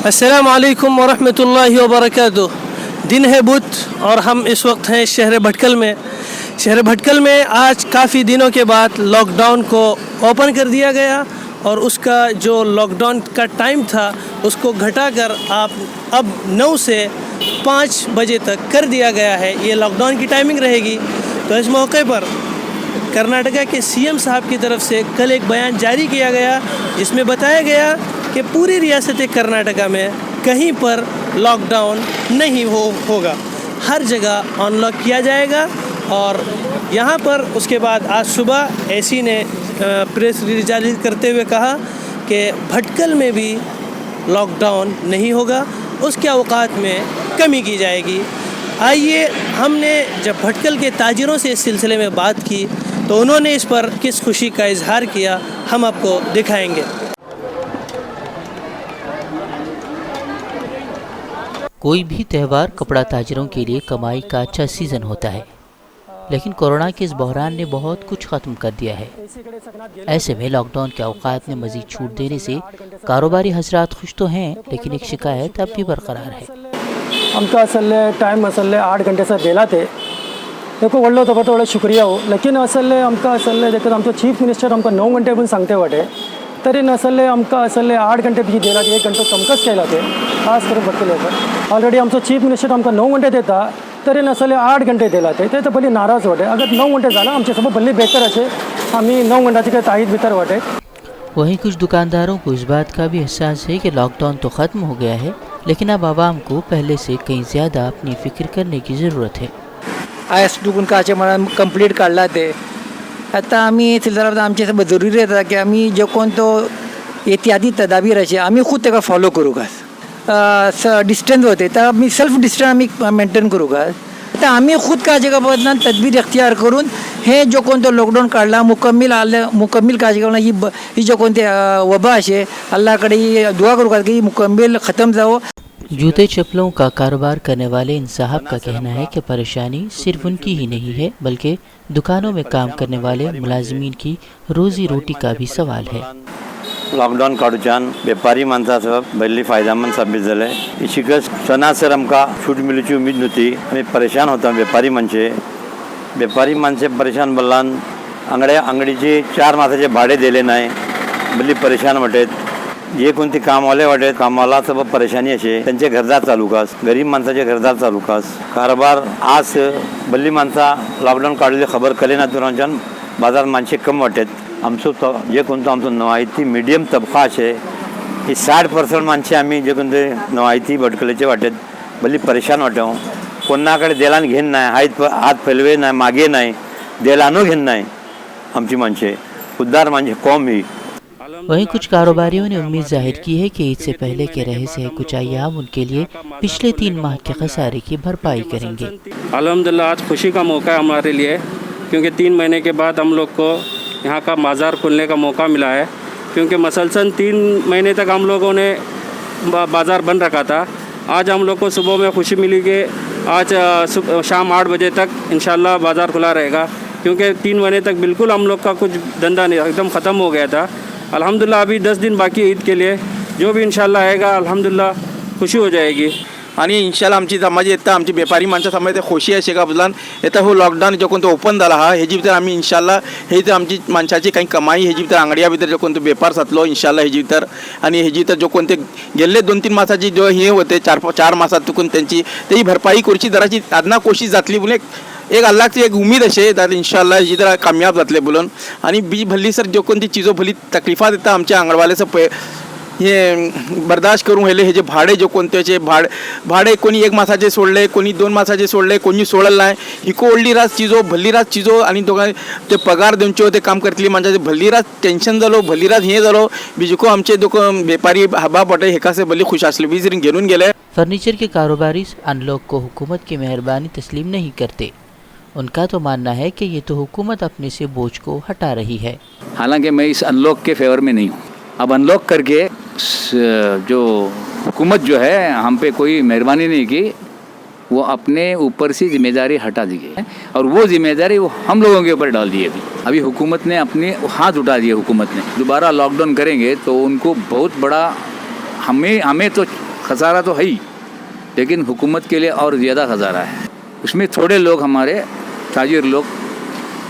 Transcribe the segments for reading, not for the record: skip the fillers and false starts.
अस्सलाम वालेकुम वरहमतुल्लाहि वबरकातुह। दिन है बुध और हम इस वक्त हैं शहर भटकल में। शहर भटकल में आज काफ़ी दिनों के बाद लॉकडाउन को ओपन कर दिया गया और उसका जो लॉकडाउन का टाइम था उसको घटाकर आप अब 9 से 5 बजे तक कर दिया गया है। ये लॉकडाउन की टाइमिंग रहेगी। तो इस मौके पर कर्नाटका के सीएम साहब की तरफ से कल एक बयान जारी किया गया जिसमें बताया गया कि पूरी रियासत कर्नाटका में कहीं पर लॉकडाउन नहीं होगा, हर जगह अनलॉक किया जाएगा। और यहाँ पर उसके बाद आज सुबह एसी ने प्रेस रिलीज जारी करते हुए कहा कि भटकल में भी लॉकडाउन नहीं होगा, उसके औकात में कमी की जाएगी। आइए, हमने जब भटकल के ताजिरों से इस सिलसिले में बात की तो उन्होंने इस पर किस खुशी का इजहार किया, हम आपको दिखाएंगे। कोई भी त्यौहार कपड़ा ताजिरों के लिए कमाई का अच्छा सीज़न होता है, लेकिन कोरोना के इस बहरान ने बहुत कुछ ख़त्म कर दिया है। ऐसे में लॉकडाउन के औकात में मज़ीद छूट देने से कारोबारी हजरात खुश तो हैं, लेकिन एक शिकायत अब भी बरकरार है। आमकां असले टाइम असले 8 घंटेचा दिला ते देखो व्हडलो तो व्हडलो शुक्रिया हो, लेकिन असले आमकां असले देखो आमचो चीफ मिनिस्टर आमकां 9 घंटे पण सांगते वाटे तरी असले आमकां असले 8 घंटे भी दिला 1 घंटो कमकच केला ते खास करून भटकले ऑलरेडी आमचो चीफ मिनिस्टर आमकां 9 घंटे देता तरी असले 8 घंटे दिला ते भली नाराज वाटे। अगर 9 घंटे झाला आमचे सब भली बेहतर असे आम्ही 9 घंटाचे काही ताईद भितर वाटे। वहीं कुछ दुकानदारों को इस बात का भी एहसास है कि लॉकडाउन तो ख़त्म हो गया है, लेकिन अब आवाम को पहले से कहीं ज़्यादा अपनी फ़िक्र करने की ज़रूरत है। आयस दुकान काचे मला कंप्लीट काढला ते आता आम्ही सिलसिलात आमचे सब जरुरी येता की आम्ही जो कोण तो एहतियाती तदाबीर असे आम्ही खुद तेका फॉलो करू का डिस्टन्स होते तर आम्ही सेल्फ डिस्टन्स आम्ही मेंटेन करू का तर आम्ही खुद काळजी बदनान तदबीर इख्तियार करून हे जो कोण तो लॉकडाऊन काढला मुकम्मिल काळजी करून ही जो कोणते वबा असे अल्लाहकडे दुआ करू का की मुकम्मिल ख़त्म जाओ। जूते चप्पलों का कारोबार करने वाले इन साहब का कहना है कि परेशानी सिर्फ उनकी ही नहीं है, बल्कि दुकानों में काम करने वाले मुलाजिमीन की रोजी रोटी का भी सवाल है। लॉकडाउन काढूच्यान वेपारी माणसाचं बरी फायदामंद साबित झाले। शिकस सणासर आमकां सूट मिलूची उमेद नव्हती, आम्ही परेशान होता। व्यापारी माणसे परेशान बोललान अंगडीचे 4 मासाचे भाडे दिले नाही, बरी परेशान वाटेत। जे कोणते कामवाले वाटेत कामाला सब परेशानी असे त्यांचे घरदार चालू कास, गरीब माणसाचे घरदार चालू कास कारभार आज बल्ली माणसा लॉकडाऊन काढलेली खबर कले ना तुरांच्यान बाजार माणसे कम वाटेत। आमचो जे कोणतो आमचो नवायती मिडियम तबका असे ही 60% माणसे आम्ही जे कोणते नवायती भटकलेचे वाटेत बल्ली परेशान वाटो। कोणाकडे देलान घेन नाही, हात फैलवे नाही, मागे नाही, देलानो घेन नाही। आमची माणसे खुददार माणसे कौम ही। वहीं कुछ कारोबारियों ने उम्मीद जाहिर की है कि ईद से पहले के रहे से कुछ अय्याम उनके लिए पिछले 3 माह के खसारे की भरपाई करेंगे। अल्हम्दुलिल्लाह आज खुशी का मौका है हमारे लिए, क्योंकि 3 महीने के बाद हम लोग को यहाँ का बाज़ार खुलने का मौका मिला है। क्योंकि मसलसन 3 महीने तक हम लोगों ने बाज़ार बंद रखा था। आज हम लोग को सुबह में खुशी मिली कि आज शाम 8 बजे तक इंशाल्लाह बाज़ार खुला रहेगा, क्योंकि 3 महीने तक बिल्कुल हम लोग का कुछ धंधा नहीं एकदम ख़त्म हो गया था। अल्हम्दुलिल्लाह अभी 10 दिन बाकी ईद के लिए, जो भी इंशाल्लाह आएगा अल्हम्दुलिल्लाह खुशी हो जाएगी। आणि इंशाल्लाह आमची समाज येता आमची व्यापारी माणसं समाज खोशी आहे शेका बदलान येता हो लॉकडाऊन जो कोणतो ओपन झाला हा हेजी भितर आम्ही इंशाल्लाह हे तर आमची माणसाची काही कमाई हेजी भितर अंगडिया भितर जो कोणतो व्यापार जातलो इंशाल्लाह हेजी भितर आणि हेजी भितर जो कोणते गेल्ले 2-3 मासाची जो हे होते 4 मासात चुकून त्यांची तेही भरपाई करची दराची आदना कोशिश जातली बोले एक अल्लाहची एक उम्मीद असे तर इंशाल्लाह हेजी तर कामयाब जातले बोलून। आणि बी भल्ली सर जो कोणती चीजो भली तकलीफा देता आमच्या अंगडवाले सब हे बर्दाश्त करून हेले हे जे भाडे जो कोणत्याचे भाडे कोणी 1 मासाचे सोडले, कोणी 2 मासाचे सोडले, कोणी सोडलं नाही। हिको ओल्डी रात चीजो भल्ली रात चीजो आणि दोघां ते पगार देऊनचे ते काम करतली म्हणजे भल्ली रात टेन्शन झालो, भल्ली रात हे झालो। बिजको आमचे व्यापारी हबा पटे हेकासे भल्ली खुश असले बीजरीन घेऊन गेले। फर्नीचर के कारोबारी अनलॉक को हुकूमत की मेहरबानी तस्लीम नहीं करते। उनका तो मानना है कि ये तो हुकूमत अपने से बोझ को हटा रही है। हालांकि मैं इस अनलॉक के फेवर में नहीं हूँ। अब अनलॉक करके जो हुकूमत जो है हम पे कोई मेहरबानी नहीं की, वो अपने ऊपर से जिम्मेदारी हटा दी है और वो जिम्मेदारी वो हम लोगों के ऊपर डाल दी है। अभी हुकूमत ने अपने हाथ उठा दिए। हुकूमत ने दोबारा लॉकडाउन करेंगे तो उनको बहुत बड़ा हमें तो खसारा तो है ही, लेकिन हुकूमत के लिए और ज़्यादा खसारा है। उसमें थोड़े लोग हमारे ताजिर लोग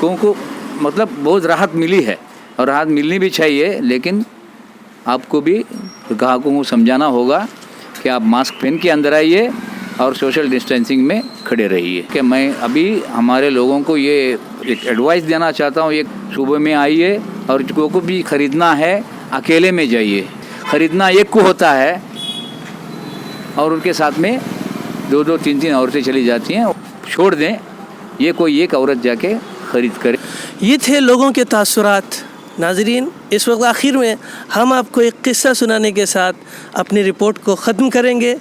को मतलब बहुत राहत मिली है और राहत मिलनी भी चाहिए, लेकिन आपको भी ग्राहकों को समझाना होगा कि आप मास्क पहन के अंदर आइए और सोशल डिस्टेंसिंग में खड़े रहिए। कि मैं अभी हमारे लोगों को ये एक एडवाइस देना चाहता हूँ, एक सुबह में आइए और जो भी ख़रीदना है अकेले में जाइए। ख़रीदना एक को होता है और उनके साथ में 2-2, 3-3 औरतें चली जाती हैं, छोड़ दें, ये कोई एक औरत जाके ख़रीद करे। ये थे लोगों के तासुरात। नाजरीन, इस वक्त आखिर में हम आपको एक किस्सा सुनाने के साथ अपनी रिपोर्ट को ख़त्म करेंगे।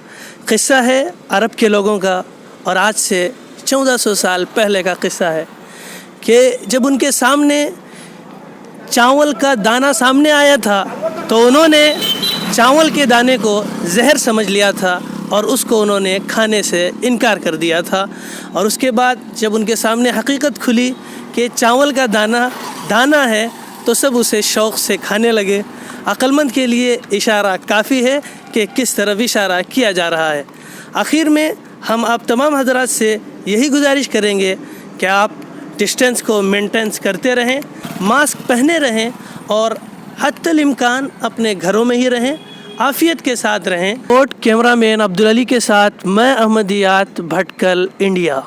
किस्सा है अरब के लोगों का और आज से 1400 साल पहले का किस्सा है कि जब उनके सामने चावल का दाना सामने आया था तो उन्होंने चावल के दाने को जहर समझ लिया था और उसको उन्होंने खाने से इनकार कर दिया था। और उसके बाद जब उनके सामने हकीकत खुली कि चावल का दाना है तो सब उसे शौक़ से खाने लगे। अक्लमंद के लिए इशारा काफ़ी है कि किस तरफ इशारा किया जा रहा है। आखिर में हम आप तमाम हजरात से यही गुजारिश करेंगे कि आप डिस्टेंस को मेंटेन करते रहें, मास्क पहने रहें और हत्तल इम्कान अपने घरों में ही रहें, आफियत के साथ रहें। कैमरामैन अब्दुल अली के साथ मैं अहमदियात भटकल, इंडिया।